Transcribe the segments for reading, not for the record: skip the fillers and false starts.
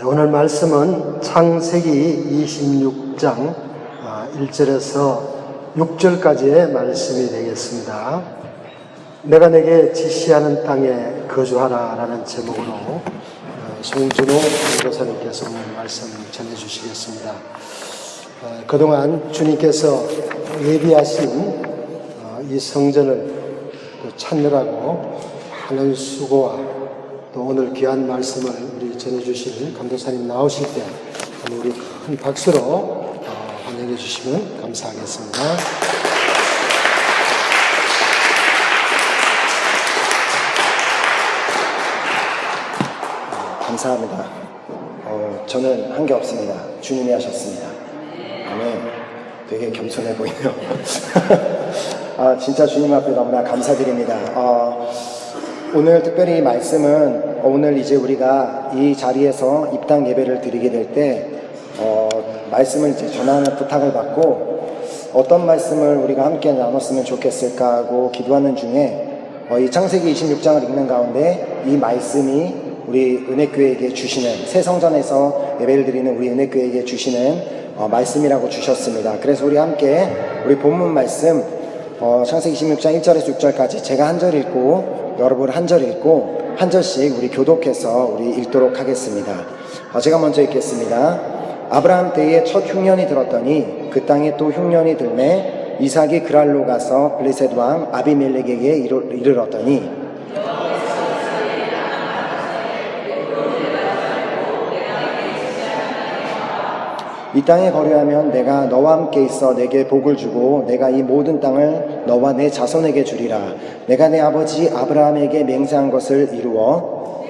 오늘 말씀은 창세기 26장 1절에서 6절까지의 말씀이 되겠습니다. 내가 내게 지시하는 땅에 거주하라 라는 제목으로 송준호 전도사님께서 오늘 말씀 전해주시겠습니다. 그동안 주님께서 예비하신 이 성전을 찾느라고 많은 수고와 또 오늘 귀한 말씀을 우리 전해주실 감독사님 나오실 때 우리 큰 박수로 환영해 주시면 감사하겠습니다. 감사합니다. 저는 한 게 없습니다. 주님이 하셨습니다. 아멘. 되게 겸손해 보이네요. 진짜 주님 앞에 너무나 감사드립니다. 오늘 특별히 말씀은 오늘 이제 우리가 이 자리에서 입당 예배를 드리게 될 때 말씀을 이제 전하는 부탁을 받고 어떤 말씀을 우리가 함께 나눴으면 좋겠을까 하고 기도하는 중에 이 창세기 26장을 읽는 가운데 이 말씀이 우리 은혜교회에게 주시는 새 성전에서 예배를 드리는 우리 은혜교회에게 주시는 말씀이라고 주셨습니다. 그래서 우리 함께 우리 본문 말씀 창세기 26장 1절에서 6절까지 제가 한 절 읽고 여러분 한 절 읽고 한 절씩 우리 교독해서 우리 읽도록 하겠습니다. 제가 먼저 읽겠습니다. 아브라함 때에 첫 흉년이 들었더니 그 땅에 또 흉년이 들매 이삭이 그랄로 가서 블레셋 왕 아비멜렉에게 이르렀더니 이 땅에 거류하면 내가 너와 함께 있어 내게 복을 주고 내가 이 모든 땅을 너와 내 자손에게 주리라. 내가 내 아버지 아브라함에게 맹세한 것을 이루어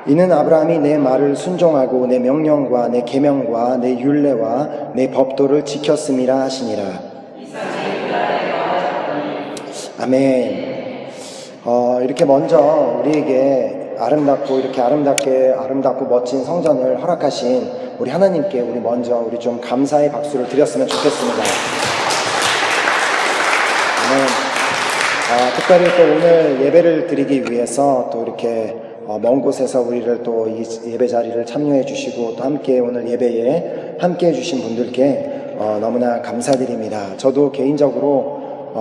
이는 아브라함이 내 말을 순종하고 내 명령과 내 계명과 내 율례와 내 법도를 지켰음이라 하시니라. 아멘. 이렇게 먼저 우리에게 아름답고 멋진 성전을 허락하신 우리 하나님께 우리 먼저 우리 좀 감사의 박수를 드렸으면 좋겠습니다. 아멘. 특별히 또 오늘 예배를 드리기 위해서 또 이렇게 먼 곳에서 우리를 또 이 예배 자리를 참여해 주시고 또 함께 오늘 예배에 함께 해 주신 분들께 너무나 감사드립니다. 저도 개인적으로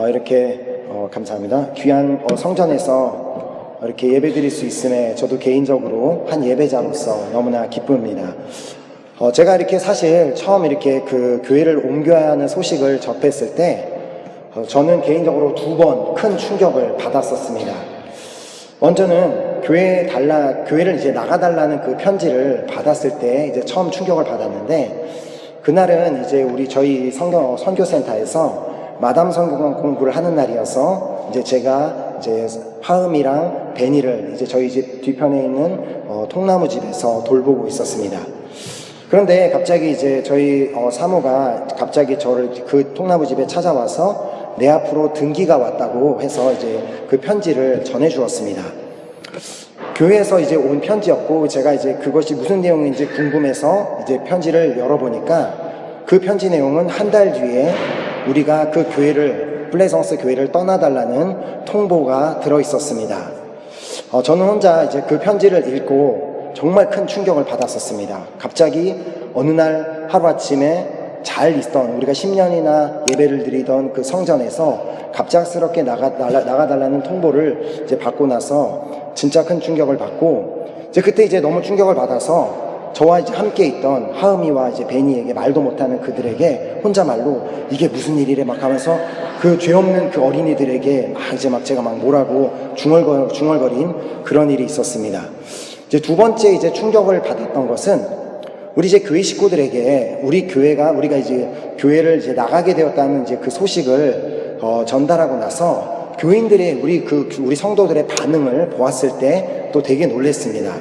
이렇게 감사합니다. 귀한 성전에서 이렇게 예배 드릴 수 있음에 저도 개인적으로 한 예배자로서 너무나 기쁩니다. 제가 이렇게 사실 처음 이렇게 그 교회를 옮겨야 하는 소식을 접했을 때 저는 개인적으로 2번 큰 충격을 받았었습니다. 먼저는 교회를 이제 나가달라는 그 편지를 받았을 때 이제 처음 충격을 받았는데 그날은 이제 저희 선교센터에서 마담 성경 공부를 하는 날이어서 이제 제가 이제 화음이랑 베니를 이제 저희 집 뒤편에 있는 통나무 집에서 돌보고 있었습니다. 그런데 갑자기 이제 저희 사모가 갑자기 저를 그 통나무 집에 찾아와서 내 앞으로 등기가 왔다고 해서 이제 그 편지를 전해 주었습니다. 교회에서 이제 온 편지였고 제가 이제 그것이 무슨 내용인지 궁금해서 이제 편지를 열어보니까 그 편지 내용은 한 달 뒤에 우리가 그 교회를 플레성스 교회를 떠나달라는 통보가 들어있었습니다. 저는 혼자 이제 그 편지를 읽고 정말 큰 충격을 받았었습니다. 갑자기 어느 날 하루아침에 잘 있던 우리가 10년이나 예배를 드리던 그 성전에서 갑작스럽게 나가달라는 통보를 이제 받고 나서 진짜 큰 충격을 받고 그때 이제 너무 충격을 받아서 저와 이제 함께 있던 하음이와 이제 베니에게 말도 못하는 그들에게 혼자 말로 이게 무슨 일이래 막 하면서 그 죄 없는 그 어린이들에게 제가 뭐라고 중얼거린 그런 일이 있었습니다. 이제 두 번째 이제 충격을 받았던 것은 우리 이제 교회 식구들에게 우리가 이제 교회를 이제 나가게 되었다는 이제 그 소식을 전달하고 나서 교인들의 우리 성도들의 반응을 보았을 때 또 되게 놀랐습니다.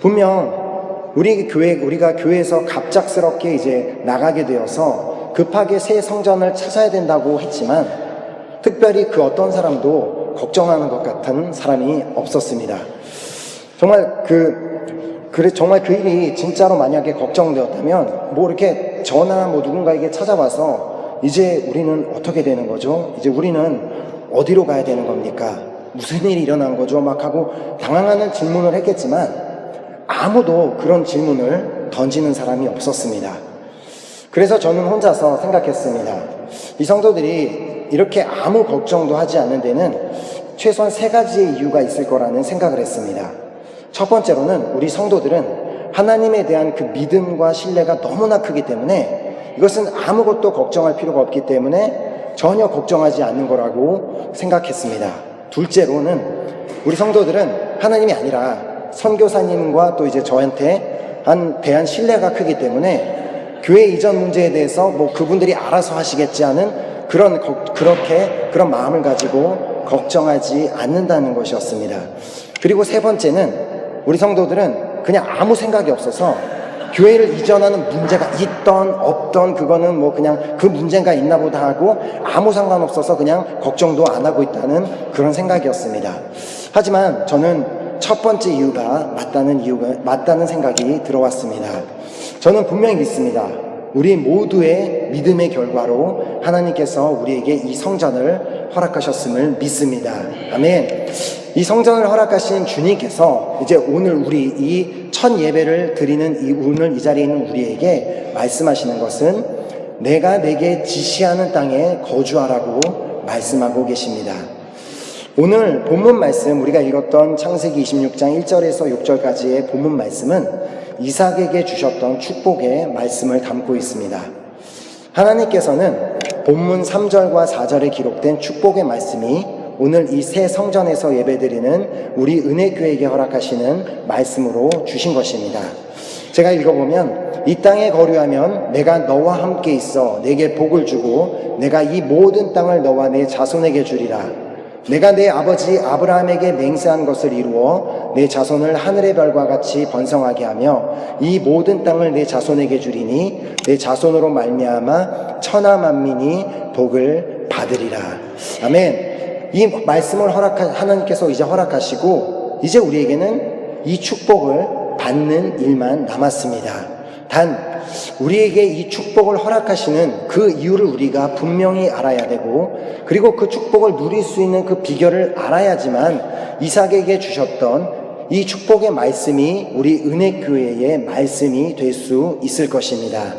분명 우리가 교회에서 갑작스럽게 이제 나가게 되어서 급하게 새 성전을 찾아야 된다고 했지만 특별히 그 어떤 사람도 걱정하는 것 같은 사람이 없었습니다. 정말 정말 그 일이 진짜로 만약에 걱정되었다면 이렇게 저나 누군가에게 찾아와서 이제 우리는 어떻게 되는 거죠? 이제 우리는 어디로 가야 되는 겁니까? 무슨 일이 일어난 거죠? 막 하고 당황하는 질문을 했겠지만 아무도 그런 질문을 던지는 사람이 없었습니다. 그래서 저는 혼자서 생각했습니다. 이 성도들이 이렇게 아무 걱정도 하지 않는 데는 최소한 3가지의 이유가 있을 거라는 생각을 했습니다. 첫 번째로는 우리 성도들은 하나님에 대한 그 믿음과 신뢰가 너무나 크기 때문에 이것은 아무것도 걱정할 필요가 없기 때문에 전혀 걱정하지 않는 거라고 생각했습니다. 둘째로는 우리 성도들은 하나님이 아니라 선교사님과 또 이제 저한테 대한 신뢰가 크기 때문에 교회 이전 문제에 대해서 뭐 그분들이 알아서 하시겠지 하는 그런 마음을 가지고 걱정하지 않는다는 것이었습니다. 그리고 3번째는 우리 성도들은 그냥 아무 생각이 없어서 교회를 이전하는 문제가 있던 없던 그거는 뭐 그냥 그 문제가 있나 보다 하고 아무 상관없어서 그냥 걱정도 안 하고 있다는 그런 생각이었습니다. 하지만 저는 첫 번째 이유가 맞다는 생각이 들어왔습니다. 저는 분명히 믿습니다. 우리 모두의 믿음의 결과로 하나님께서 우리에게 이 성전을 허락하셨음을 믿습니다. 아멘. 이 성전을 허락하신 주님께서 이제 오늘 우리 이 첫 예배를 드리는 오늘 이 자리에 있는 우리에게 말씀하시는 것은 내가 내게 지시하는 땅에 거주하라고 말씀하고 계십니다. 오늘 본문 말씀, 우리가 읽었던 창세기 26장 1절에서 6절까지의 본문 말씀은 이삭에게 주셨던 축복의 말씀을 담고 있습니다. 하나님께서는 본문 3절과 4절에 기록된 축복의 말씀이 오늘 이 새 성전에서 예배드리는 우리 은혜교회에게 허락하시는 말씀으로 주신 것입니다. 제가 읽어보면 이 땅에 거류하면 내가 너와 함께 있어 내게 복을 주고 내가 이 모든 땅을 너와 내 자손에게 주리라. 내가 내 아버지 아브라함에게 맹세한 것을 이루어 내 자손을 하늘의 별과 같이 번성하게 하며 이 모든 땅을 내 자손에게 주리니 내 자손으로 말미암아 천하 만민이 복을 받으리라. 아멘. 이 말씀을 하나님께서 이제 허락하시고 이제 우리에게는 이 축복을 받는 일만 남았습니다. 단 우리에게 이 축복을 허락하시는 그 이유를 우리가 분명히 알아야 되고 그리고 그 축복을 누릴 수 있는 그 비결을 알아야지만 이삭에게 주셨던 이 축복의 말씀이 우리 은혜교회의 말씀이 될 수 있을 것입니다.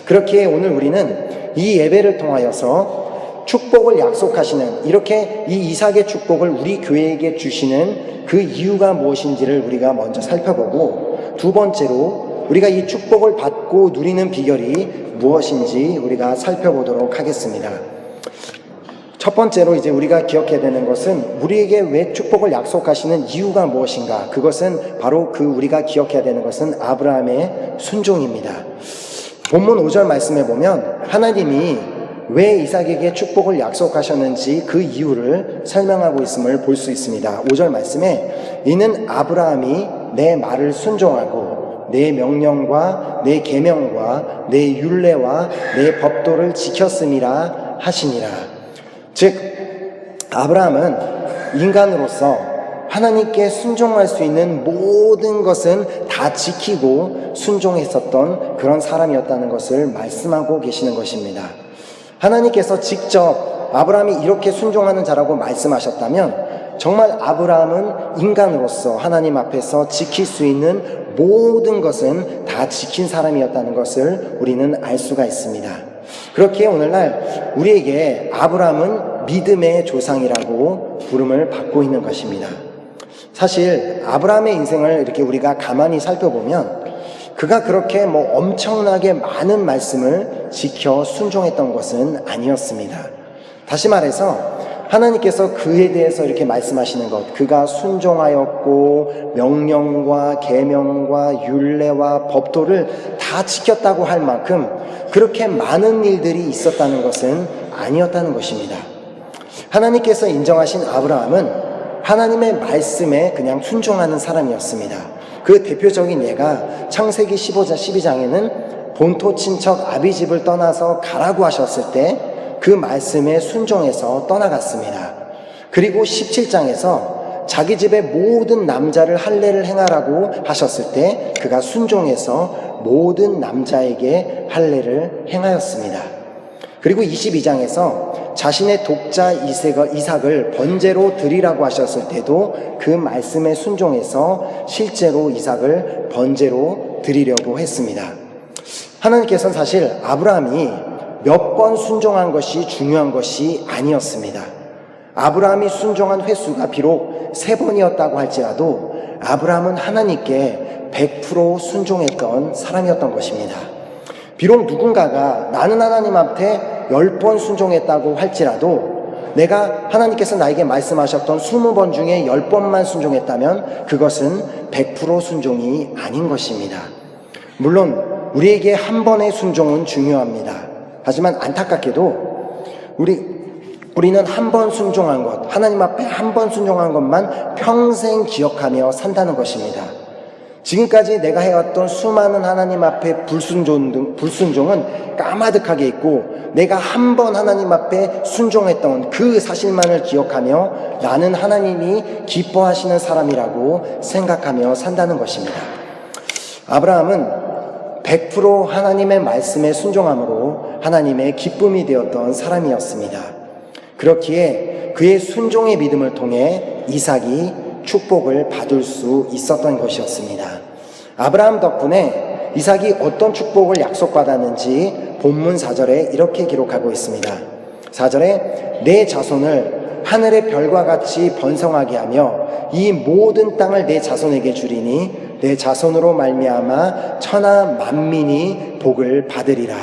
그렇게 오늘 우리는 이 예배를 통하여서 축복을 약속하시는 이렇게 이 이삭의 축복을 우리 교회에게 주시는 그 이유가 무엇인지를 우리가 먼저 살펴보고 두 번째로 우리가 이 축복을 받고 누리는 비결이 무엇인지 우리가 살펴보도록 하겠습니다. 첫 번째로 이제 우리가 기억해야 되는 것은 우리에게 왜 축복을 약속하시는 이유가 무엇인가? 그것은 바로 우리가 기억해야 되는 것은 아브라함의 순종입니다. 본문 5절 말씀에 보면 하나님이 왜 이삭에게 축복을 약속하셨는지 그 이유를 설명하고 있음을 볼 수 있습니다. 5절 말씀에 이는 아브라함이 내 말을 순종하고 내 명령과 내 계명과 내 율례와 내 법도를 지켰음이라 하시니라. 즉 아브라함은 인간으로서 하나님께 순종할 수 있는 모든 것은 다 지키고 순종했었던 그런 사람이었다는 것을 말씀하고 계시는 것입니다. 하나님께서 직접 아브라함이 이렇게 순종하는 자라고 말씀하셨다면 정말 아브라함은 인간으로서 하나님 앞에서 지킬 수 있는 모든 것은 다 지킨 사람이었다는 것을 우리는 알 수가 있습니다. 그렇게 오늘날 우리에게 아브라함은 믿음의 조상이라고 부름을 받고 있는 것입니다. 사실 아브라함의 인생을 이렇게 우리가 가만히 살펴보면 그가 그렇게 엄청나게 많은 말씀을 지켜 순종했던 것은 아니었습니다. 다시 말해서 하나님께서 그에 대해서 이렇게 말씀하시는 것, 그가 순종하였고 명령과 계명과 율례와 법도를 다 지켰다고 할 만큼 그렇게 많은 일들이 있었다는 것은 아니었다는 것입니다. 하나님께서 인정하신 아브라함은 하나님의 말씀에 그냥 순종하는 사람이었습니다. 그 대표적인 예가 창세기 12장에는 본토 친척 아비집을 떠나서 가라고 하셨을 때 그 말씀에 순종해서 떠나갔습니다. 그리고 17장에서 자기 집의 모든 남자를 할례를 행하라고 하셨을 때 그가 순종해서 모든 남자에게 할례를 행하였습니다. 그리고 22장에서 자신의 독자 이삭을 번제로 드리라고 하셨을 때도 그 말씀에 순종해서 실제로 이삭을 번제로 드리려고 했습니다. 하나님께서는 사실 아브라함이 몇 번 순종한 것이 중요한 것이 아니었습니다. 아브라함이 순종한 횟수가 비록 3번이었다고 할지라도 아브라함은 하나님께 100% 순종했던 사람이었던 것입니다. 비록 누군가가 나는 하나님한테 10번 순종했다고 할지라도 내가 하나님께서 나에게 말씀하셨던 20번 중에 10번만 순종했다면 그것은 100% 순종이 아닌 것입니다. 물론 우리에게 한 번의 순종은 중요합니다. 하지만 안타깝게도 우리는 한 번 순종한 것, 하나님 앞에 한 번 순종한 것만 평생 기억하며 산다는 것입니다. 지금까지 내가 해왔던 수많은 하나님 앞에 불순종은 까마득하게 있고 내가 한 번 하나님 앞에 순종했던 그 사실만을 기억하며 나는 하나님이 기뻐하시는 사람이라고 생각하며 산다는 것입니다. 아브라함은 100% 하나님의 말씀에 순종함으로 하나님의 기쁨이 되었던 사람이었습니다. 그렇기에 그의 순종의 믿음을 통해 이삭이 축복을 받을 수 있었던 것이었습니다. 아브라함 덕분에 이삭이 어떤 축복을 약속받았는지 본문 4절에 이렇게 기록하고 있습니다. 4절에 내 자손을 하늘의 별과 같이 번성하게 하며 이 모든 땅을 내 자손에게 주리니 내 자손으로 말미암아 천하 만민이 복을 받으리라.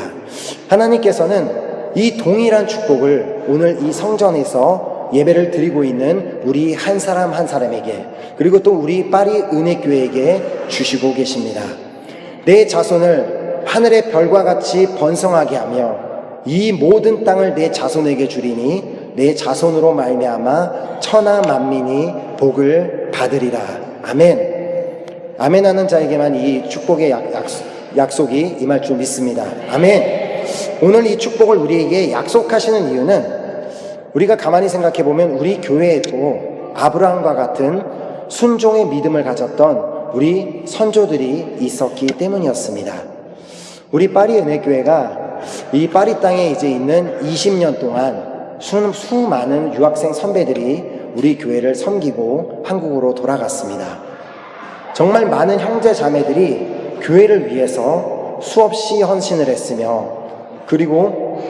하나님께서는 이 동일한 축복을 오늘 이 성전에서 예배를 드리고 있는 우리 한 사람 한 사람에게 그리고 또 우리 파리 은혜교회에게 주시고 계십니다. 내 자손을 하늘의 별과 같이 번성하게 하며 이 모든 땅을 내 자손에게 주리니 내 자손으로 말미암아 천하 만민이 복을 받으리라. 아멘. 아멘하는 자에게만 이 축복의 약속이 임할 줄 믿습니다. 아멘. 오늘 이 축복을 우리에게 약속하시는 이유는 우리가 가만히 생각해 보면 우리 교회에도 아브라함과 같은 순종의 믿음을 가졌던 우리 선조들이 있었기 때문이었습니다. 우리 파리 은혜교회가 이 파리 땅에 이제 있는 20년 동안 수많은 유학생 선배들이 우리 교회를 섬기고 한국으로 돌아갔습니다. 정말 많은 형제 자매들이 교회를 위해서 수없이 헌신을 했으며 그리고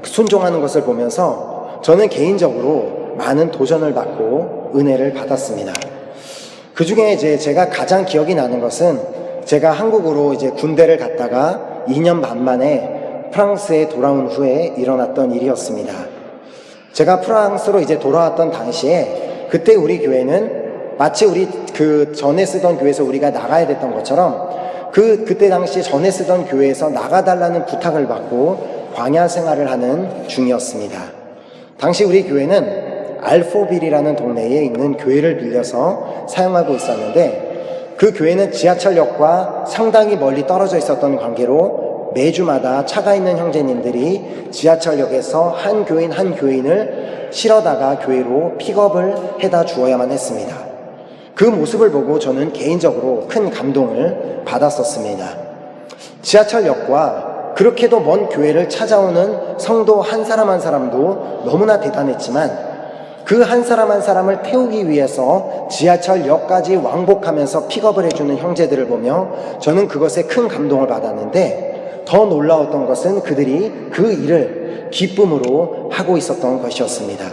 순종하는 것을 보면서 저는 개인적으로 많은 도전을 받고 은혜를 받았습니다. 그 중에 이제 제가 가장 기억이 나는 것은 제가 한국으로 이제 군대를 갔다가 2년 반 만에 프랑스에 돌아온 후에 일어났던 일이었습니다. 제가 프랑스로 이제 돌아왔던 당시에 그때 우리 교회는 마치 우리 그 전에 쓰던 교회에서 우리가 나가야 됐던 것처럼 그때 당시 전에 쓰던 교회에서 나가달라는 부탁을 받고 광야 생활을 하는 중이었습니다. 당시 우리 교회는 알포빌이라는 동네에 있는 교회를 빌려서 사용하고 있었는데 그 교회는 지하철역과 상당히 멀리 떨어져 있었던 관계로 매주마다 차가 있는 형제님들이 지하철역에서 한 교인 한 교인을 실어다가 교회로 픽업을 해다 주어야만 했습니다. 그 모습을 보고 저는 개인적으로 큰 감동을 받았었습니다. 지하철역과 그렇게도 먼 교회를 찾아오는 성도 한 사람 한 사람도 너무나 대단했지만 그 한 사람 한 사람을 태우기 위해서 지하철역까지 왕복하면서 픽업을 해주는 형제들을 보며 저는 그것에 큰 감동을 받았는데 더 놀라웠던 것은 그들이 그 일을 기쁨으로 하고 있었던 것이었습니다.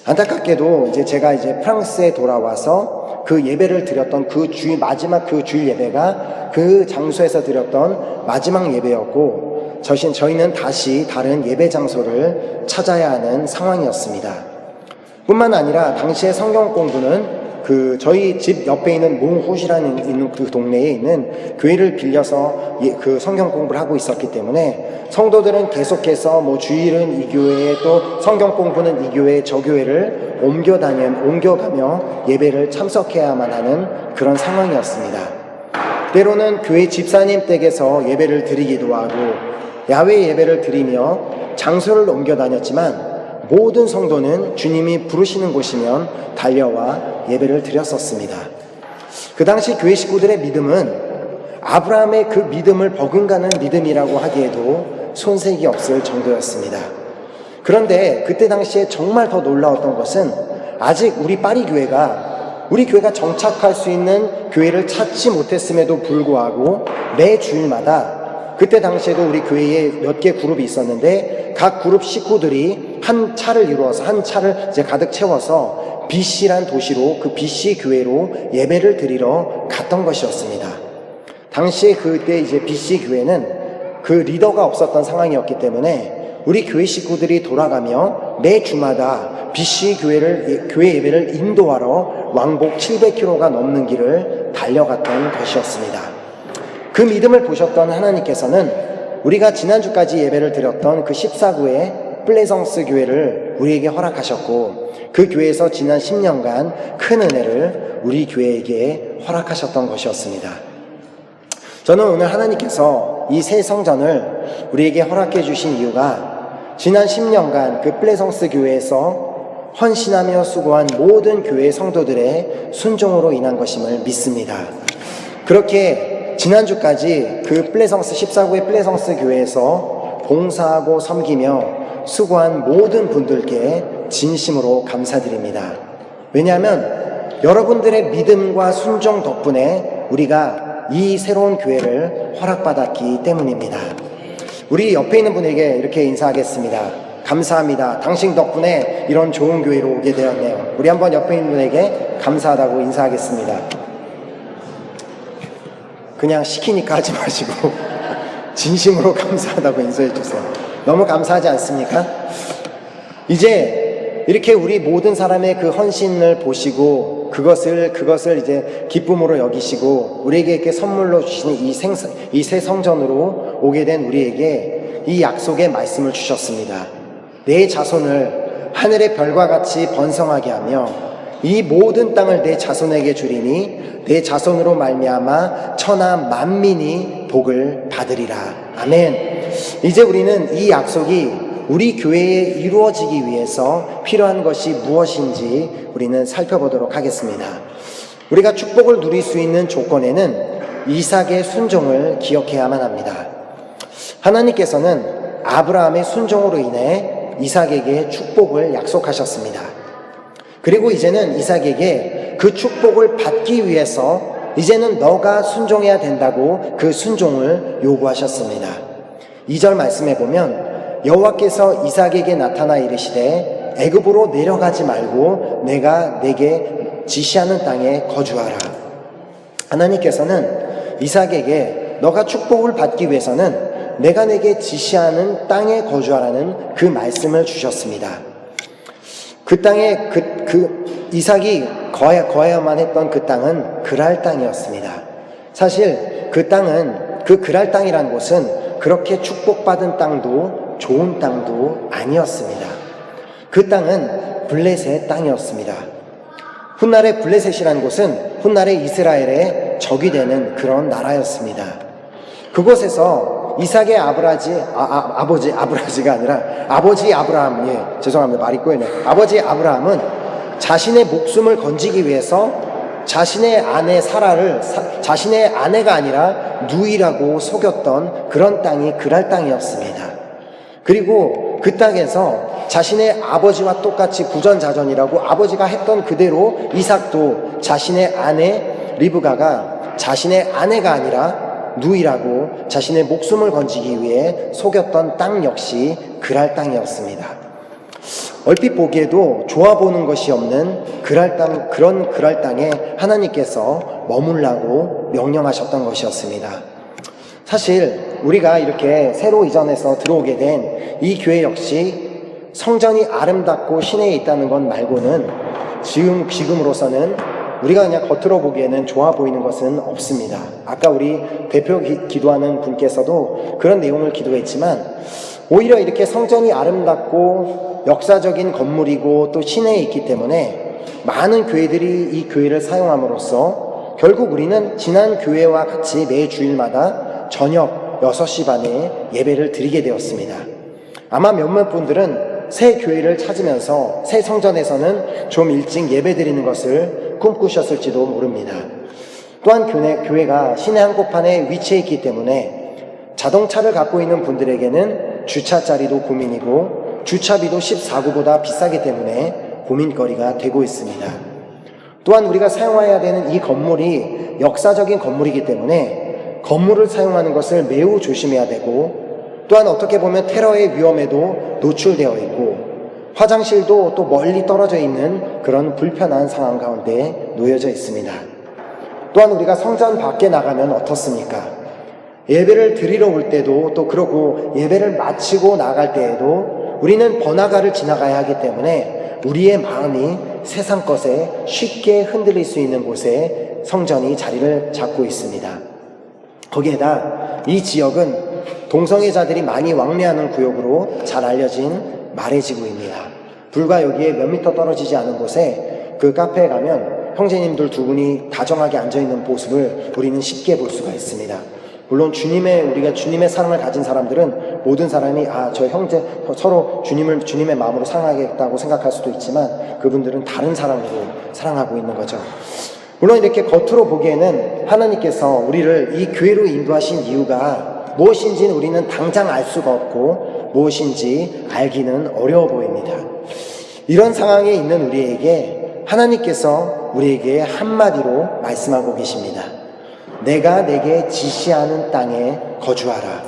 안타깝게도 이제 제가 이제 프랑스에 돌아와서 그 예배를 드렸던 그 마지막 그 주일 예배가 그 장소에서 드렸던 마지막 예배였고 저희는 다시 다른 예배 장소를 찾아야 하는 상황이었습니다. 뿐만 아니라 당시에 성경 공부는 그 저희 집 옆에 있는 몽호시라는 그 동네에 있는 교회를 빌려서 그 성경 공부를 하고 있었기 때문에 성도들은 계속해서 뭐 주일은 이 교회에 또 성경 공부는 이 교회 저 교회를 옮겨가며 예배를 참석해야만 하는 그런 상황이었습니다. 때로는 교회 집사님 댁에서 예배를 드리기도 하고 야외 예배를 드리며 장소를 옮겨 다녔지만 모든 성도는 주님이 부르시는 곳이면 달려와 예배를 드렸었습니다. 그 당시 교회 식구들의 믿음은 아브라함의 그 믿음을 버금가는 믿음이라고 하기에도 손색이 없을 정도였습니다. 그런데 그때 당시에 정말 더 놀라웠던 것은 아직 우리 교회가 정착할 수 있는 교회를 찾지 못했음에도 불구하고 매 주일마다 그때 당시에도 우리 교회에 몇 개 그룹이 있었는데 각 그룹 식구들이 한 차를 이루어서 한 차를 이제 가득 채워서 BC란 도시로 그 BC 교회로 예배를 드리러 갔던 것이었습니다. 당시에 그때 이제 BC 교회는 그 리더가 없었던 상황이었기 때문에 우리 교회 식구들이 돌아가며 매 주마다 BC 교회 예배를 인도하러 왕복 700km가 넘는 길을 달려갔던 것이었습니다. 그 믿음을 보셨던 하나님께서는 우리가 지난주까지 예배를 드렸던 그 14구의 플레성스 교회를 우리에게 허락하셨고 그 교회에서 지난 10년간 큰 은혜를 우리 교회에게 허락하셨던 것이었습니다. 저는 오늘 하나님께서 이 새 성전을 우리에게 허락해 주신 이유가 지난 10년간 그 플레성스 교회에서 헌신하며 수고한 모든 교회 성도들의 순종으로 인한 것임을 믿습니다. 그렇게 지난주까지 그 플레성스 14구의 플레성스 교회에서 봉사하고 섬기며 수고한 모든 분들께 진심으로 감사드립니다. 왜냐하면 여러분들의 믿음과 순종 덕분에 우리가 이 새로운 교회를 허락받았기 때문입니다. 우리 옆에 있는 분에게 이렇게 인사하겠습니다. 감사합니다. 당신 덕분에 이런 좋은 교회로 오게 되었네요. 우리 한번 옆에 있는 분에게 감사하다고 인사하겠습니다. 그냥 시키니까 하지 마시고 진심으로 감사하다고 인사해 주세요. 너무 감사하지 않습니까? 이제 이렇게 우리 모든 사람의 그 헌신을 보시고 그것을 이제 기쁨으로 여기시고 우리에게 이렇게 선물로 주시는 이 새 성전으로 오게 된 우리에게 이 약속의 말씀을 주셨습니다. 내 자손을 하늘의 별과 같이 번성하게 하며 이 모든 땅을 내 자손에게 주리니 내 자손으로 말미암아 천하 만민이 복을 받으리라. 아멘. 이제 우리는 이 약속이 우리 교회에 이루어지기 위해서 필요한 것이 무엇인지 우리는 살펴보도록 하겠습니다. 우리가 축복을 누릴 수 있는 조건에는 이삭의 순종을 기억해야만 합니다. 하나님께서는 아브라함의 순종으로 인해 이삭에게 축복을 약속하셨습니다. 그리고 이제는 이삭에게 그 축복을 받기 위해서 이제는 너가 순종해야 된다고 그 순종을 요구하셨습니다. 2절 말씀해 보면 여호와께서 이삭에게 나타나 이르시되 애굽으로 내려가지 말고 내가 내게 지시하는 땅에 거주하라. 하나님께서는 이삭에게 너가 축복을 받기 위해서는 내가 내게 지시하는 땅에 거주하라는 그 말씀을 주셨습니다. 그 땅에 이삭이 거해야만 했던 그 땅은 그랄 땅이었습니다. 사실 그 땅은 그 그랄 땅이란 곳은 그렇게 축복받은 땅도 좋은 땅도 아니었습니다. 그 땅은 블레셋의 땅이었습니다. 훗날의 블레셋이라는 곳은 훗날의 이스라엘의 적이 되는 그런 나라였습니다. 그곳에서 이삭의 아버지 아브라함, 죄송합니다. 말이 꼬이네요. 아버지 아브라함은 자신의 목숨을 건지기 위해서 자신의 아내 사라를 자신의 아내가 아니라 누이라고 속였던 그런 땅이 그랄 땅이었습니다. 그리고 그 땅에서 자신의 아버지와 똑같이 부전자전이라고 아버지가 했던 그대로 이삭도 자신의 아내 리브가가 자신의 아내가 아니라 누이라고 자신의 목숨을 건지기 위해 속였던 땅 역시 그랄 땅이었습니다. 얼핏 보기에도 좋아 보는 것이 없는 그런 그랄 땅에 하나님께서 머물라고 명령하셨던 것이었습니다. 사실 우리가 이렇게 새로 이전해서 들어오게 된 이 교회 역시 성전이 아름답고 시내에 있다는 것 말고는 지금으로서는 우리가 그냥 겉으로 보기에는 좋아 보이는 것은 없습니다. 아까 우리 대표 기도하는 분께서도 그런 내용을 기도했지만 오히려 이렇게 성전이 아름답고 역사적인 건물이고 또 시내에 있기 때문에 많은 교회들이 이 교회를 사용함으로써 결국 우리는 지난 교회와 같이 매 주일마다 저녁 6시 반에 예배를 드리게 되었습니다. 아마 몇몇 분들은 새 교회를 찾으면서 새 성전에서는 좀 일찍 예배 드리는 것을 꿈꾸셨을지도 모릅니다. 또한 교회가 시내 한복판에 위치해 있기 때문에 자동차를 갖고 있는 분들에게는 주차 자리도 고민이고 주차비도 14구보다 비싸기 때문에 고민거리가 되고 있습니다. 또한 우리가 사용해야 되는 이 건물이 역사적인 건물이기 때문에 건물을 사용하는 것을 매우 조심해야 되고, 또한 어떻게 보면 테러의 위험에도 노출되어 있고, 화장실도 또 멀리 떨어져 있는 그런 불편한 상황 가운데 놓여져 있습니다. 또한 우리가 성전 밖에 나가면 어떻습니까? 예배를 드리러 올 때도, 또 그러고 예배를 마치고 나갈 때에도 우리는 번화가를 지나가야 하기 때문에 우리의 마음이 세상 것에 쉽게 흔들릴 수 있는 곳에 성전이 자리를 잡고 있습니다. 거기에다 이 지역은 동성애자들이 많이 왕래하는 구역으로 잘 알려진 마레지구입니다. 불과 여기에 몇 미터 떨어지지 않은 곳에 그 카페에 가면 형제님들 두 분이 다정하게 앉아있는 모습을 우리는 쉽게 볼 수가 있습니다. 물론 우리가 주님의 사랑을 가진 사람들은 모든 사람이 저 형제 서로 주님의 마음으로 사랑하겠다고 생각할 수도 있지만, 그분들은 다른 사랑으로 사랑하고 있는 거죠. 물론 이렇게 겉으로 보기에는 하나님께서 우리를 이 교회로 인도하신 이유가 무엇인지는 우리는 당장 알 수가 없고 무엇인지 알기는 어려워 보입니다. 이런 상황에 있는 우리에게 하나님께서 우리에게 한마디로 말씀하고 계십니다. 내가 내게 지시하는 땅에 거주하라.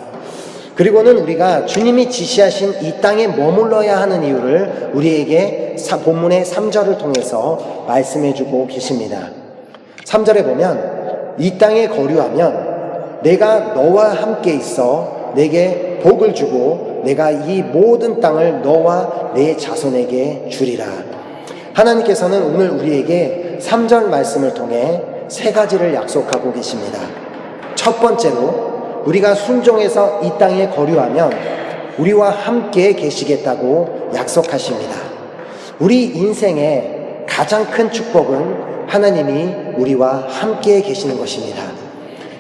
그리고는 우리가 주님이 지시하신 이 땅에 머물러야 하는 이유를 우리에게 본문의 3절을 통해서 말씀해주고 계십니다. 3절에 보면 이 땅에 거류하면 내가 너와 함께 있어 내게 복을 주고 내가 이 모든 땅을 너와 내 자손에게 주리라. 하나님께서는 오늘 우리에게 3절 말씀을 통해 세 가지를 약속하고 계십니다. 첫 번째로 우리가 순종해서 이 땅에 거류하면 우리와 함께 계시겠다고 약속하십니다. 우리 인생의 가장 큰 축복은 하나님이 우리와 함께 계시는 것입니다.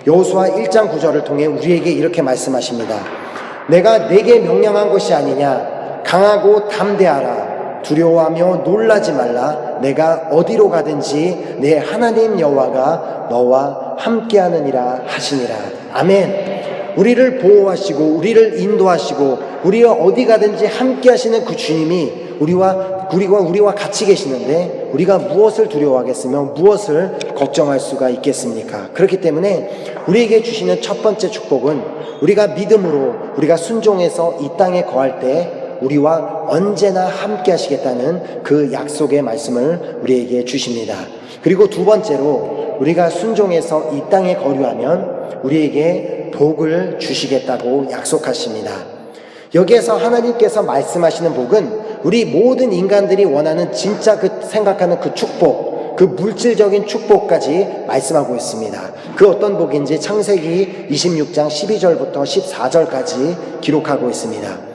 여호수아 1장 9절을 통해 우리에게 이렇게 말씀하십니다. 내가 내게 명령한 것이 아니냐. 강하고 담대하라. 두려워하며 놀라지 말라. 내가 어디로 가든지 내 하나님 여호와가 너와 함께하느니라 하시니라. 아멘. 우리를 보호하시고 우리를 인도하시고 우리가 어디 가든지 함께하시는 그 주님이 우리와 같이 계시는데 우리가 무엇을 두려워하겠으며 무엇을 걱정할 수가 있겠습니까? 그렇기 때문에 우리에게 주시는 첫 번째 축복은 우리가 믿음으로 우리가 순종해서 이 땅에 거할 때 우리와 언제나 함께 하시겠다는 그 약속의 말씀을 우리에게 주십니다. 그리고 두 번째로 우리가 순종해서 이 땅에 거류하면 우리에게 복을 주시겠다고 약속하십니다. 여기에서 하나님께서 말씀하시는 복은 우리 모든 인간들이 원하는 진짜 생각하는 그 축복, 그 물질적인 축복까지 말씀하고 있습니다. 그 어떤 복인지 창세기 26장 12절부터 14절까지 기록하고 있습니다.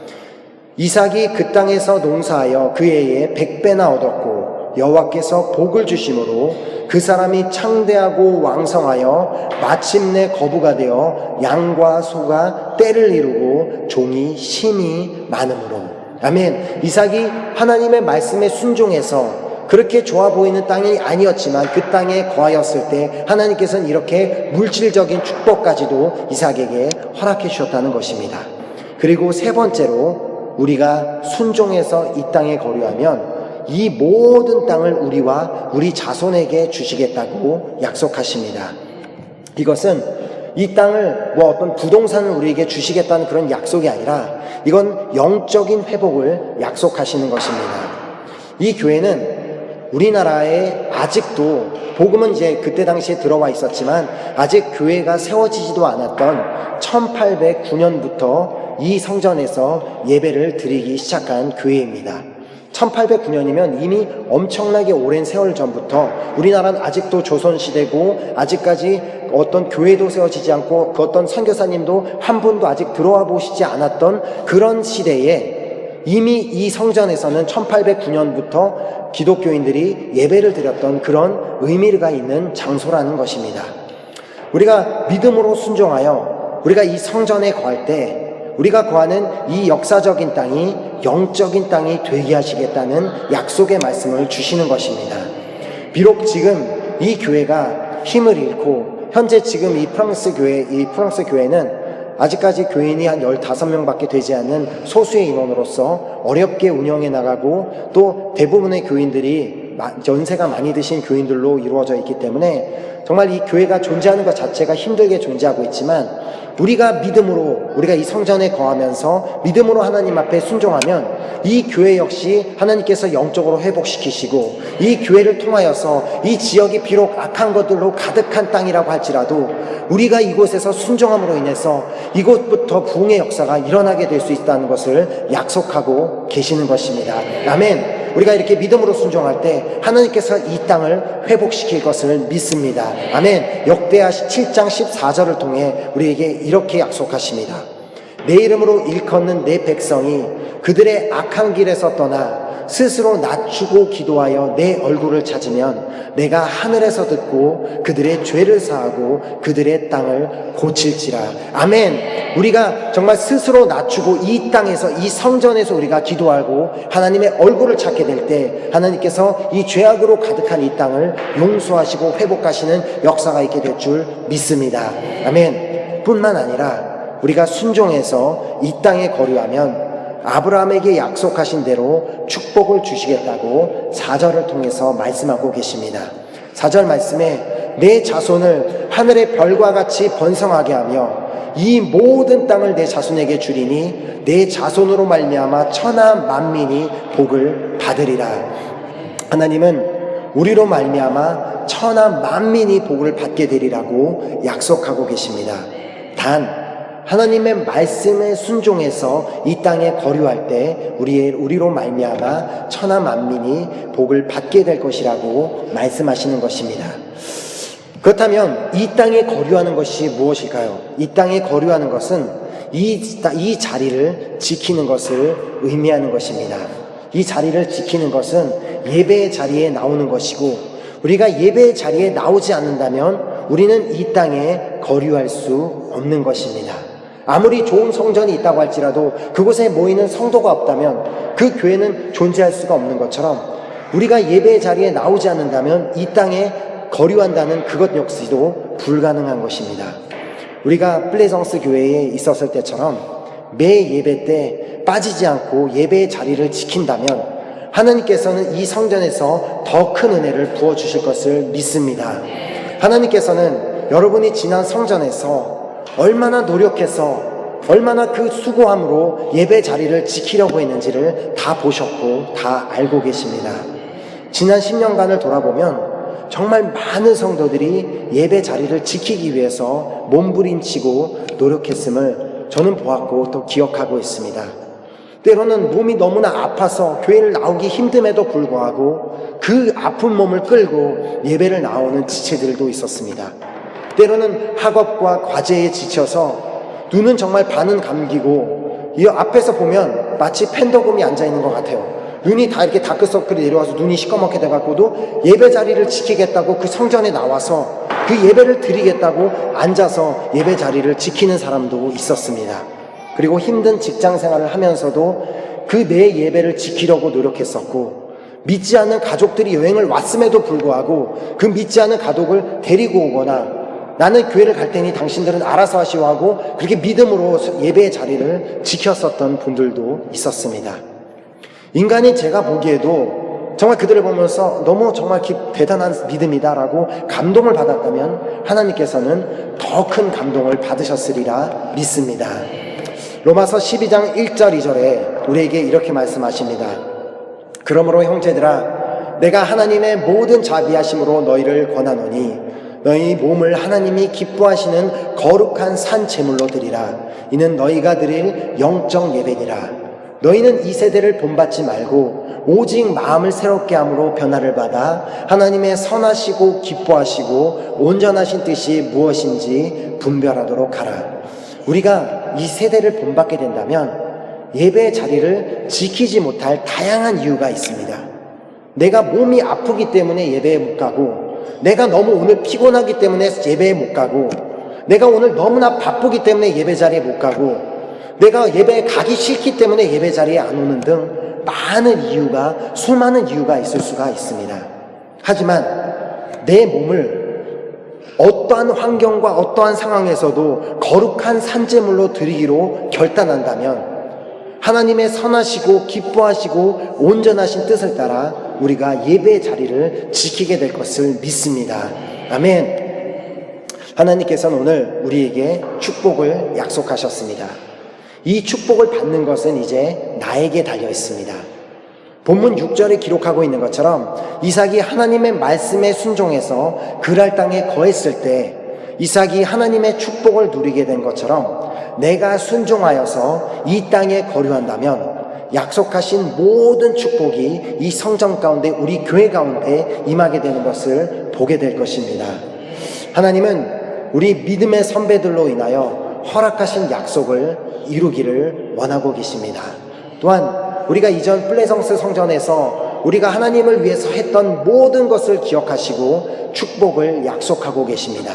이삭이 그 땅에서 농사하여 그 해에 100배나 얻었고 여호와께서 복을 주심으로 그 사람이 창대하고 왕성하여 마침내 거부가 되어 양과 소가 떼를 이루고 종이 심히 많으므로. 아멘. 이삭이 하나님의 말씀에 순종해서 그렇게 좋아 보이는 땅이 아니었지만 그 땅에 거하였을 때 하나님께서는 이렇게 물질적인 축복까지도 이삭에게 허락해 주셨다는 것입니다. 그리고 세 번째로 우리가 순종해서 이 땅에 거류하면 이 모든 땅을 우리와 우리 자손에게 주시겠다고 약속하십니다. 이것은 이 땅을 어떤 부동산을 우리에게 주시겠다는 그런 약속이 아니라 이건 영적인 회복을 약속하시는 것입니다. 이 교회는 우리나라에 아직도 복음은 이제 그때 당시에 들어와 있었지만 아직 교회가 세워지지도 않았던 1809년부터 이 성전에서 예배를 드리기 시작한 교회입니다. 1809년이면 이미 엄청나게 오랜 세월 전부터 우리나라는 아직도 조선시대고 아직까지 어떤 교회도 세워지지 않고 그 어떤 선교사님도 한 분도 아직 들어와 보시지 않았던 그런 시대에 이미 이 성전에서는 1809년부터 기독교인들이 예배를 드렸던 그런 의미가 있는 장소라는 것입니다. 우리가 믿음으로 순종하여 우리가 이 성전에 거할 때 우리가 거하는 이 역사적인 땅이 영적인 땅이 되게 하시겠다는 약속의 말씀을 주시는 것입니다. 비록 지금 이 교회가 힘을 잃고 현재 지금 이 프랑스 교회는 아직까지 교인이 한 15명밖에 되지 않는 소수의 인원으로서 어렵게 운영해 나가고 또 대부분의 교인들이 연세가 많이 드신 교인들로 이루어져 있기 때문에 정말 이 교회가 존재하는 것 자체가 힘들게 존재하고 있지만 우리가 믿음으로 우리가 이 성전에 거하면서 믿음으로 하나님 앞에 순종하면 이 교회 역시 하나님께서 영적으로 회복시키시고 이 교회를 통하여서 이 지역이 비록 악한 것들로 가득한 땅이라고 할지라도 우리가 이곳에서 순종함으로 인해서 이곳부터 부흥의 역사가 일어나게 될 수 있다는 것을 약속하고 계시는 것입니다. 아멘. 우리가 이렇게 믿음으로 순종할 때 하나님께서 이 땅을 회복시킬 것을 믿습니다. 아멘. 역대하 7장 14절을 통해 우리에게 이렇게 약속하십니다. 내 이름으로 일컫는 내 백성이 그들의 악한 길에서 떠나 스스로 낮추고 기도하여 내 얼굴을 찾으면 내가 하늘에서 듣고 그들의 죄를 사하고 그들의 땅을 고칠지라. 아멘. 우리가 정말 스스로 낮추고 이 땅에서 이 성전에서 우리가 기도하고 하나님의 얼굴을 찾게 될 때 하나님께서 이 죄악으로 가득한 이 땅을 용서하시고 회복하시는 역사가 있게 될 줄 믿습니다. 아멘. 뿐만 아니라 우리가 순종해서 이 땅에 거류하면 아브라함에게 약속하신 대로 축복을 주시겠다고 4절을 통해서 말씀하고 계십니다. 4절 말씀에 내 자손을 하늘의 별과 같이 번성하게 하며 이 모든 땅을 내 자손에게 주리니 내 자손으로 말미암아 천하 만민이 복을 받으리라. 하나님은 우리로 말미암아 천하 만민이 복을 받게 되리라고 약속하고 계십니다. 단 하나님의 말씀에 순종해서 이 땅에 거류할 때 우리로 말미암아 천하 만민이 복을 받게 될 것이라고 말씀하시는 것입니다. 그렇다면 이 땅에 거류하는 것이 무엇일까요? 이 땅에 거류하는 것은 이 자리를 지키는 것을 의미하는 것입니다. 이 자리를 지키는 것은 예배의 자리에 나오는 것이고 우리가 예배의 자리에 나오지 않는다면 우리는 이 땅에 거류할 수 없는 것입니다. 아무리 좋은 성전이 있다고 할지라도 그곳에 모이는 성도가 없다면 그 교회는 존재할 수가 없는 것처럼 우리가 예배의 자리에 나오지 않는다면 이 땅에 거류한다는 그것 역시도 불가능한 것입니다. 우리가 플레성스 교회에 있었을 때처럼 매 예배 때 빠지지 않고 예배의 자리를 지킨다면 하나님께서는 이 성전에서 더 큰 은혜를 부어주실 것을 믿습니다. 하나님께서는 여러분이 지난 성전에서 얼마나 노력해서 얼마나 그 수고함으로 예배 자리를 지키려고 했는지를 다 보셨고 다 알고 계십니다. 지난 10년간을 돌아보면 정말 많은 성도들이 예배 자리를 지키기 위해서 몸부림치고 노력했음을 저는 보았고 또 기억하고 있습니다. 때로는 몸이 너무나 아파서 교회를 나오기 힘듦에도 불구하고 그 아픈 몸을 끌고 예배를 나오는 지체들도 있었습니다. 때로는 학업과 과제에 지쳐서 눈은 정말 반은 감기고 이 앞에서 보면 마치 펜더곰이 앉아있는 것 같아요. 눈이 다 이렇게 다크서클이 내려와서 눈이 시커멓게 돼갖고도 예배 자리를 지키겠다고 그 성전에 나와서 그 예배를 드리겠다고 앉아서 예배 자리를 지키는 사람도 있었습니다. 그리고 힘든 직장 생활을 하면서도 그 내 예배를 지키려고 노력했었고 믿지 않는 가족들이 여행을 왔음에도 불구하고 그 믿지 않는 가족을 데리고 오거나 나는 교회를 갈 테니 당신들은 알아서 하시오 하고 그렇게 믿음으로 예배의 자리를 지켰었던 분들도 있었습니다. 인간이 제가 보기에도 정말 그들을 보면서 너무 정말 대단한 믿음이다라고 감동을 받았다면 하나님께서는 더 큰 감동을 받으셨으리라 믿습니다. 로마서 12장 1절 2절에 우리에게 이렇게 말씀하십니다. 그러므로 형제들아 내가 하나님의 모든 자비하심으로 너희를 권하노니 너희 몸을 하나님이 기뻐하시는 거룩한 산 제물로 드리라. 이는 너희가 드릴 영적 예배니라. 너희는 이 세대를 본받지 말고 오직 마음을 새롭게 함으로 변화를 받아 하나님의 선하시고 기뻐하시고 온전하신 뜻이 무엇인지 분별하도록 하라. 우리가 이 세대를 본받게 된다면 예배의 자리를 지키지 못할 다양한 이유가 있습니다. 내가 몸이 아프기 때문에 예배에 못 가고 내가 너무 오늘 피곤하기 때문에 예배에 못 가고 내가 오늘 너무나 바쁘기 때문에 예배 자리에 못 가고 내가 예배에 가기 싫기 때문에 예배 자리에 안 오는 등 수많은 이유가 있을 수가 있습니다. 하지만 내 몸을 어떠한 환경과 어떠한 상황에서도 거룩한 산제물로 드리기로 결단한다면 하나님의 선하시고 기뻐하시고 온전하신 뜻을 따라 우리가 예배의 자리를 지키게 될 것을 믿습니다. 아멘. 하나님께서는 오늘 우리에게 축복을 약속하셨습니다. 이 축복을 받는 것은 이제 나에게 달려 있습니다. 본문 6절에 기록하고 있는 것처럼 이삭이 하나님의 말씀에 순종해서 그랄 땅에 거했을 때 이삭이 하나님의 축복을 누리게 된 것처럼 내가 순종하여서 이 땅에 거류한다면 약속하신 모든 축복이 이 성전 가운데 우리 교회 가운데 임하게 되는 것을 보게 될 것입니다. 하나님은 우리 믿음의 선배들로 인하여 허락하신 약속을 이루기를 원하고 계십니다. 또한 우리가 이전 플레성스 성전에서 우리가 하나님을 위해서 했던 모든 것을 기억하시고 축복을 약속하고 계십니다.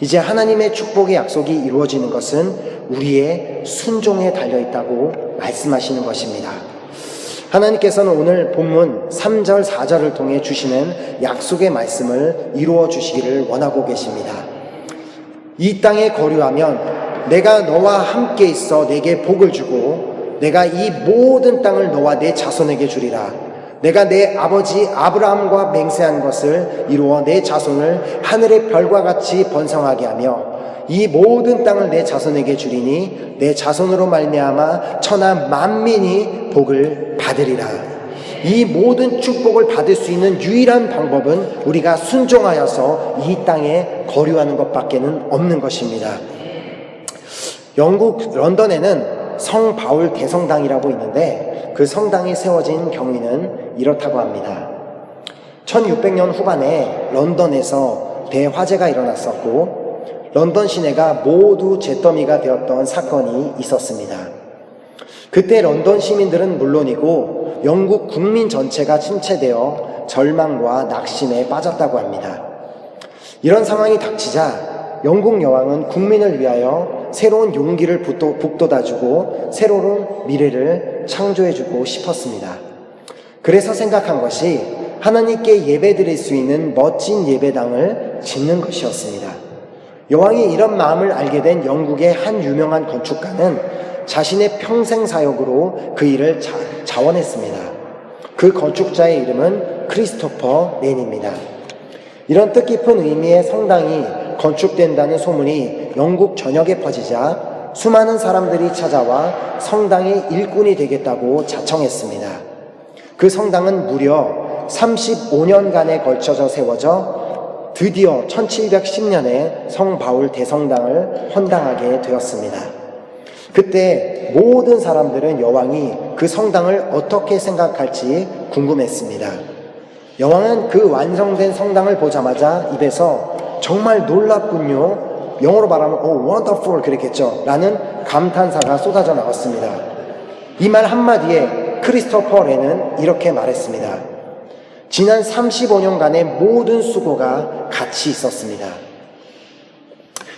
이제 하나님의 축복의 약속이 이루어지는 것은 우리의 순종에 달려있다고 말씀하시는 것입니다. 하나님께서는 오늘 본문 3절 4절을 통해 주시는 약속의 말씀을 이루어 주시기를 원하고 계십니다. 이 땅에 거류하면 내가 너와 함께 있어 내게 복을 주고 내가 이 모든 땅을 너와 내 자손에게 주리라. 내가 내 아버지 아브라함과 맹세한 것을 이루어 내 자손을 하늘의 별과 같이 번성하게 하며 이 모든 땅을 내 자손에게 주리니 내 자손으로 말미암아 천하 만민이 복을 받으리라. 이 모든 축복을 받을 수 있는 유일한 방법은 우리가 순종하여서 이 땅에 거류하는 것밖에는 없는 것입니다. 영국 런던에는 성 바울 대성당이라고 있는데 그 성당이 세워진 경위는 이렇다고 합니다. 1600년 후반에 런던에서 대화재가 일어났었고 런던 시내가 모두 잿더미가 되었던 사건이 있었습니다. 그때 런던 시민들은 물론이고 영국 국민 전체가 침체되어 절망과 낙심에 빠졌다고 합니다. 이런 상황이 닥치자 영국 여왕은 국민을 위하여 새로운 용기를 북돋아주고 새로운 미래를 창조해주고 싶었습니다. 그래서 생각한 것이 하나님께 예배드릴 수 있는 멋진 예배당을 짓는 것이었습니다. 여왕이 이런 마음을 알게 된 영국의 한 유명한 건축가는 자신의 평생 사역으로 그 일을 자원했습니다. 그 건축자의 이름은 크리스토퍼 렌입니다. 이런 뜻깊은 의미의 성당이 건축된다는 소문이 영국 전역에 퍼지자 수많은 사람들이 찾아와 성당의 일꾼이 되겠다고 자청했습니다. 그 성당은 무려 35년간에 걸쳐서 세워져 드디어 1710년에 성 바울 대성당을 헌당하게 되었습니다. 그때 모든 사람들은 여왕이 그 성당을 어떻게 생각할지 궁금했습니다. 여왕은 그 완성된 성당을 보자마자 입에서 정말 놀랍군요, 영어로 말하면 wonderful 그랬겠죠 라는 감탄사가 쏟아져 나왔습니다. 이 말 한마디에 크리스토퍼 렌은 이렇게 말했습니다. 지난 35년간의 모든 수고가 같이 있었습니다.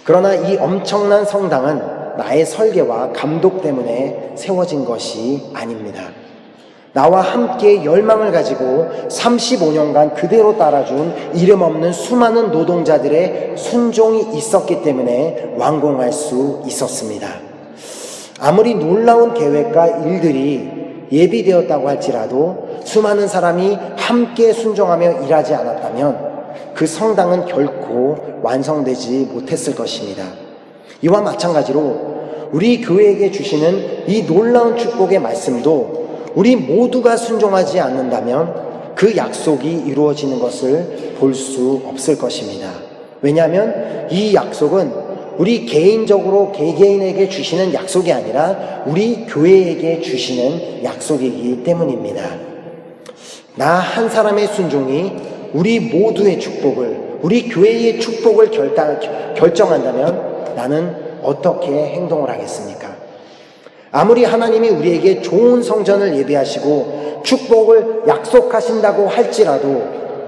그러나 이 엄청난 성당은 나의 설계와 감독 때문에 세워진 것이 아닙니다. 나와 함께 열망을 가지고 35년간 그대로 따라준 이름 없는 수많은 노동자들의 순종이 있었기 때문에 완공할 수 있었습니다. 아무리 놀라운 계획과 일들이 예비되었다고 할지라도 수많은 사람이 함께 순종하며 일하지 않았다면 그 성당은 결코 완성되지 못했을 것입니다. 이와 마찬가지로 우리 교회에게 주시는 이 놀라운 축복의 말씀도 우리 모두가 순종하지 않는다면 그 약속이 이루어지는 것을 볼 수 없을 것입니다. 왜냐하면 이 약속은 우리 개인적으로 개개인에게 주시는 약속이 아니라 우리 교회에게 주시는 약속이기 때문입니다. 나 한 사람의 순종이 우리 모두의 축복을, 우리 교회의 축복을 결정한다면 나는 어떻게 행동을 하겠습니까? 아무리 하나님이 우리에게 좋은 성전을 예비하시고 축복을 약속하신다고 할지라도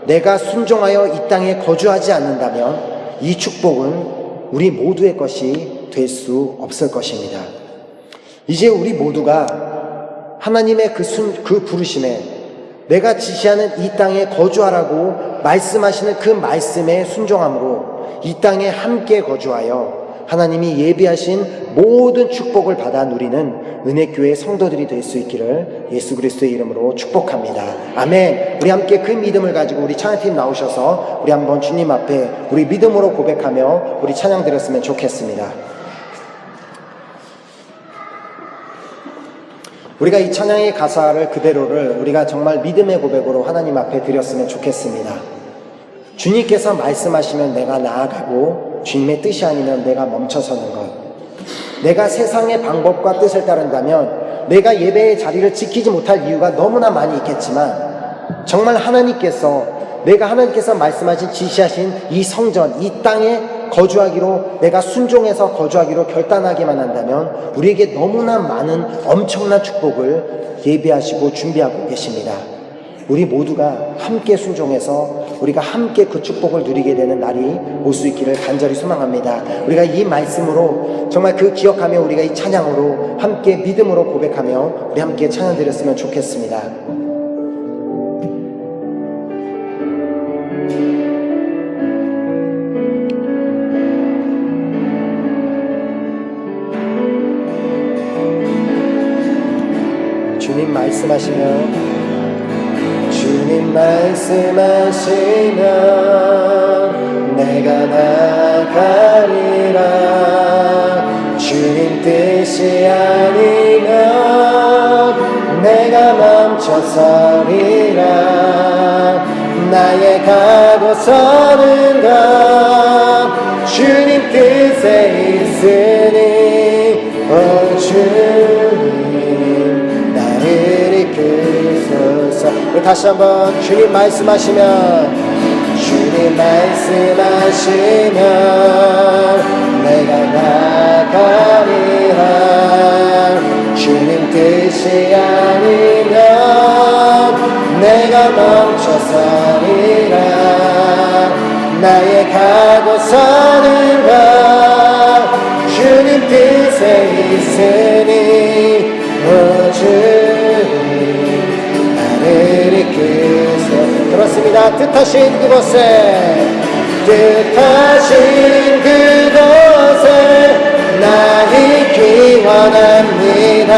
내가 순종하여 이 땅에 거주하지 않는다면 이 축복은 우리 모두의 것이 될 수 없을 것입니다. 이제 우리 모두가 하나님의 그 부르심에 내가 지시하는 이 땅에 거주하라고 말씀하시는 그 말씀에 순종함으로 이 땅에 함께 거주하여 하나님이 예비하신 모든 축복을 받아 누리는 은혜교회 성도들이 될 수 있기를 예수 그리스도의 이름으로 축복합니다. 아멘. 우리 함께 그 믿음을 가지고 우리 찬양팀 나오셔서 우리 한번 주님 앞에 우리 믿음으로 고백하며 우리 찬양 드렸으면 좋겠습니다. 우리가 이 찬양의 가사를 그대로를 우리가 정말 믿음의 고백으로 하나님 앞에 드렸으면 좋겠습니다. 주님께서 말씀하시면 내가 나아가고 주님의 뜻이 아니면 내가 멈춰서는 것. 내가 세상의 방법과 뜻을 따른다면 내가 예배의 자리를 지키지 못할 이유가 너무나 많이 있겠지만 정말 하나님께서 말씀하신 지시하신 이 성전, 이 땅에 거주하기로 내가 순종해서 거주하기로 결단하기만 한다면 우리에게 너무나 많은 엄청난 축복을 예비하시고 준비하고 계십니다. 우리 모두가 함께 순종해서 우리가 함께 그 축복을 누리게 되는 날이 올 수 있기를 간절히 소망합니다. 우리가 이 말씀으로 정말 그 기억하며 우리가 이 찬양으로 함께 믿음으로 고백하며 우리 함께 찬양 드렸으면 좋겠습니다. 주님 말씀하시면 내가 나가리라. 주님 뜻이 아니면 내가 멈춰서리라. 나의 가고서는 것 주님 뜻에 있으니 오 주님 나를 이끌소서. 우리 다시 한번 주님 말씀하시면 내가 나가리라. 주님 뜻이 아니면 내가 멈춰서리라. 나의 가고서는 것 주님 뜻에 있으니 오 주님 나를 이끌소. 그렇습니다. 뜻하신 그곳에 나 있기 원합니다.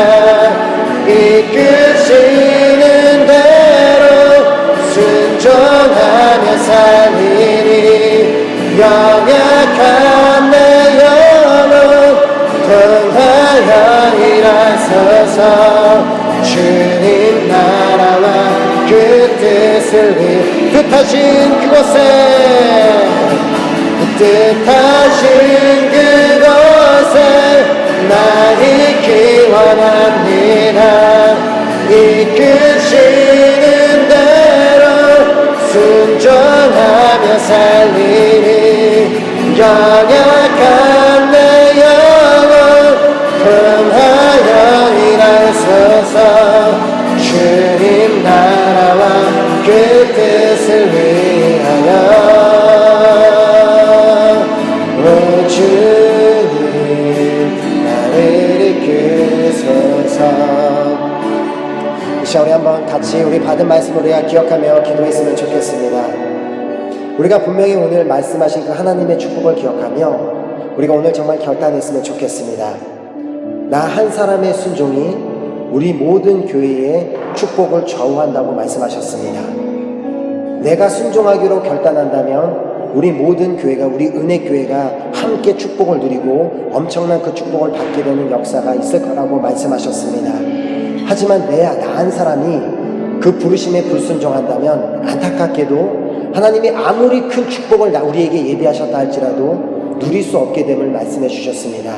이끄시는 대로 순종하며 살리니 연약한 내 영혼 통하여 일하소서. 주님 나라와 그 뜻을 위해 뜻하신 그곳에 나 있기 원합니다. 이끄시는 대로 순종하며 살리니 연약한 내 영혼 통하여 일하소서. 주님 나라와 그 뜻을 위하여 오 주님 나를 이끌소서. 이 시간 우리 한번 같이 우리 받은 말씀을 우리가 기억하며 기도했으면 좋겠습니다. 우리가 분명히 오늘 말씀하신 그 하나님의 축복을 기억하며 우리가 오늘 정말 결단했으면 좋겠습니다. 나 한 사람의 순종이 우리 모든 교회의 축복을 좌우한다고 말씀하셨습니다. 내가 순종하기로 결단한다면 우리 모든 교회가, 우리 은혜교회가 함께 축복을 누리고 엄청난 그 축복을 받게 되는 역사가 있을 거라고 말씀하셨습니다. 하지만 나 한 사람이 그 부르심에 불순종한다면 안타깝게도 하나님이 아무리 큰 축복을 우리에게 예비하셨다 할지라도 누릴 수 없게 됨을 말씀해 주셨습니다.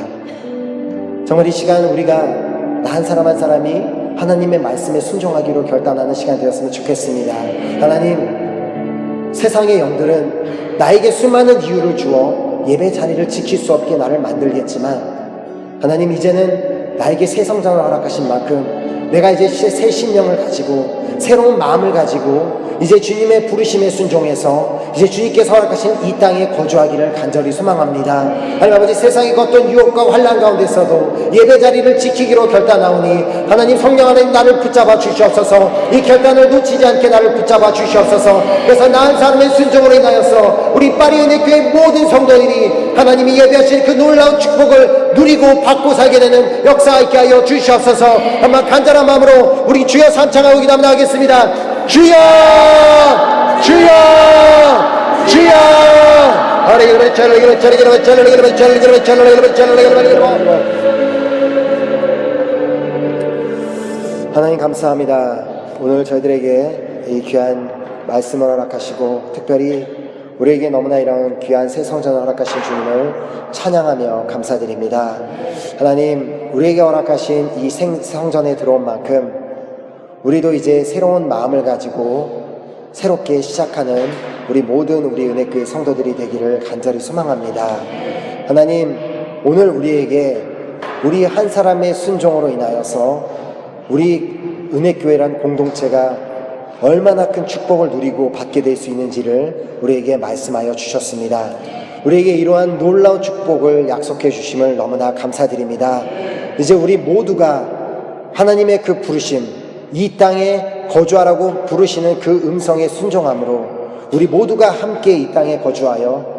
정말 이 시간 우리가 나 한 사람 한 사람이 하나님의 말씀에 순종하기로 결단하는 시간이 되었으면 좋겠습니다. 하나님, 세상의 영들은 나에게 수많은 이유를 주어 예배 자리를 지킬 수 없게 나를 만들겠지만 하나님, 이제는 나에게 새 성장을 허락하신 만큼 내가 이제 새 심령을 가지고 새로운 마음을 가지고 이제 주님의 부르심에 순종해서 이제 주님께서 허락하신 이 땅에 거주하기를 간절히 소망합니다. 하나님 아버지, 세상의 어떤 유혹과 환난 가운데서도 예배 자리를 지키기로 결단하오니 하나님, 성령 하나님 나를 붙잡아 주시옵소서. 이 결단을 놓치지 않게 나를 붙잡아 주시옵소서. 그래서 나 한 사람의 순종으로 인하여서 우리 파리 은혜교회 모든 성도들이 하나님이 예배하신 그 놀라운 축복을 누리고 받고 살게 되는 역사 있게 하여 주시옵소서. 한번 간절한 마음으로 우리 주여 삼창하고 기도합니다. 하겠습니다. 주여, 주여, 주여. 하나님 감사합니다. 오늘 저희들에게 이 귀한 말씀을 허락하시고 특별히 우리에게 너무나 이런 귀한 새 성전을 허락하신 주님을 찬양하며 감사드립니다. 하나님, 우리에게 허락하신 이 성전에 들어온 만큼 우리도 이제 새로운 마음을 가지고 새롭게 시작하는 우리 모든 우리 은혜교회 성도들이 되기를 간절히 소망합니다. 하나님, 오늘 우리에게 우리 한 사람의 순종으로 인하여서 우리 은혜교회란 공동체가 얼마나 큰 축복을 누리고 받게 될 수 있는지를 우리에게 말씀하여 주셨습니다. 우리에게 이러한 놀라운 축복을 약속해 주심을 너무나 감사드립니다. 이제 우리 모두가 하나님의 그 부르심, 이 땅에 거주하라고 부르시는 그 음성에 순종함으로 우리 모두가 함께 이 땅에 거주하여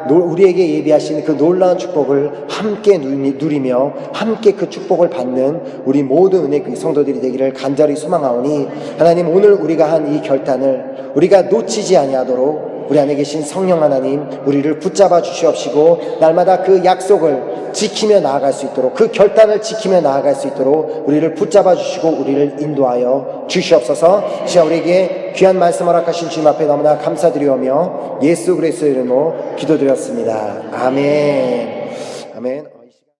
우리에게 예비하신 그 놀라운 축복을 함께 누리며 함께 그 축복을 받는 우리 모든 은혜교회 성도들이 되기를 간절히 소망하오니 하나님, 오늘 우리가 한 이 결단을 우리가 놓치지 아니하도록 우리 안에 계신 성령 하나님 우리를 붙잡아 주시옵시고 날마다 그 약속을 지키며 나아갈 수 있도록, 그 결단을 지키며 나아갈 수 있도록 우리를 붙잡아 주시고 우리를 인도하여 주시옵소서. 주여, 우리에게 귀한 말씀 허락하신 주님 앞에 너무나 감사드리오며 예수 그리스도의 이름으로 기도드렸습니다. 아멘. 아멘.